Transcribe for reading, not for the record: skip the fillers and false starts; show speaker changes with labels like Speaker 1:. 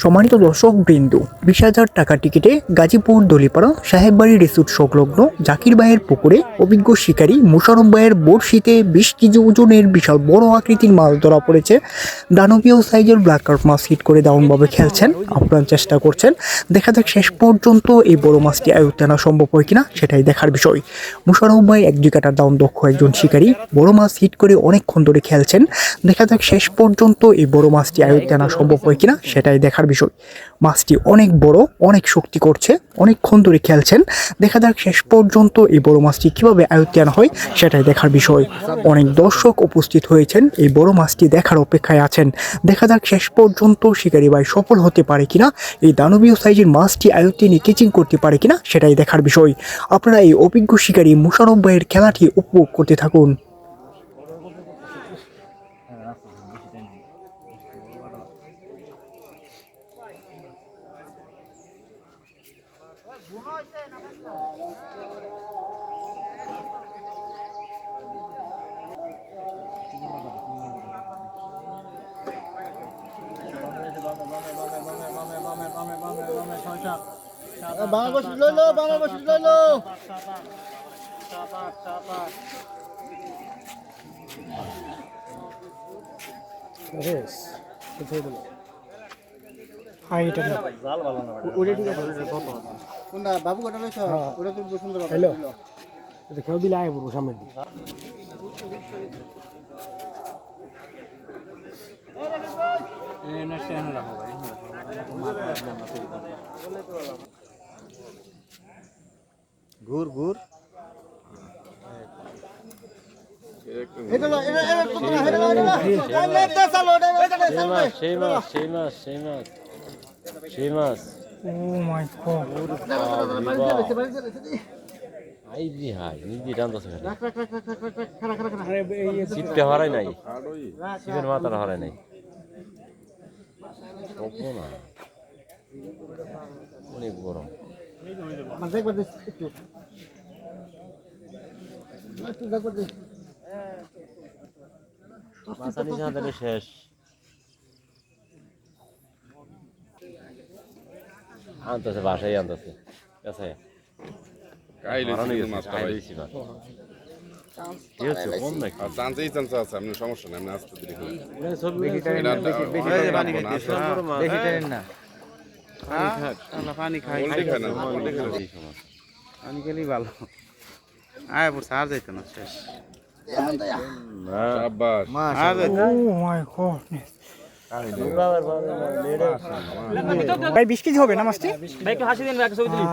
Speaker 1: সম্মানিত দর্শক বৃন্দ, 20,000 টাকা টিকিটে গাজীপুর দলিপাড়া সাহেববাড়ি রিসোর্ট সংলগ্ন জাকির ভাইয়ের পুকুরে অভিজ্ঞ শিকারী মোশারফ ভাইয়ের বড়শিতে 20 কেজি ওজনের বিশাল বড় আকৃতির মাছ ধরা পড়েছে। দানবীয় সাইজের ব্ল্যাক কার্প মাছ হিট করে দারুণভাবে খেলছেন, আপ্রাণ চেষ্টা করছেন। দেখা যাক শেষ পর্যন্ত এই বড় মাছটি আয়ত্তে আনা সম্ভব হয় কিনা, সেটাই দেখার বিষয়। মোশারফ ভাই 1-2 কাটার দারুণ দক্ষ একজন শিকারী, বড় মাছ হিট করে অনেকক্ষণ ধরে খেলছেন। দেখা যাক শেষ পর্যন্ত এই বড় মাছটি আয়ত্তে আনা সম্ভব হয় কিনা, সেটাই দেখার বিষয়। মাছটি অনেক বড়, অনেক শক্তি করছে, অনেকক্ষণ ধরে খেলছেন। দেখা যাক শেষ পর্যন্ত এই বড় মাছটি কিভাবে আয়ত্তে আনা হয়, সেটাই দেখার বিষয়। অনেক দর্শক উপস্থিত হয়েছেন, এই বড় মাছটি দেখার অপেক্ষায় আছেন। দেখা যাক শেষ পর্যন্ত শিকারী ভাই সফল হতে পারে কিনা, এই দানবীয় সাইজের মাছটি আয়ত্তে নিয়ে কেচিং করতে পারে কিনা, সেটাই দেখার বিষয়। আপনারা এই অভিজ্ঞ শিকারী মোশারফ ভাইয়ের খেলাটি উপভোগ করতে থাকুন।
Speaker 2: বাংলাদেশ লইলো, বাংলাদেশ লইলো। বাবু ওটা লইছ, ওটা তুমি সুন্দর
Speaker 3: কেউ দিলে আয় পড়বো সামনের দিকে।
Speaker 2: ঘুর ঘুর
Speaker 3: সেই মাছ আইজি হাই নিজে টানতেছে চিপটা হরাই নাই, চিপের মাথাটা হরাই নাই। না অনেক গরম। শেষ আনতেছে, বাসায় আনতেছে।
Speaker 4: সমস্যা নেই, আসতে দেরি
Speaker 2: পানি খাই পানি খেলেই ভালো। আয় পর সার যাইতো না শেষ।
Speaker 1: ভাই 20 কেজি হবে না মাছটি?
Speaker 5: ভাই একটু হাসি দিন, ছবি তুলি।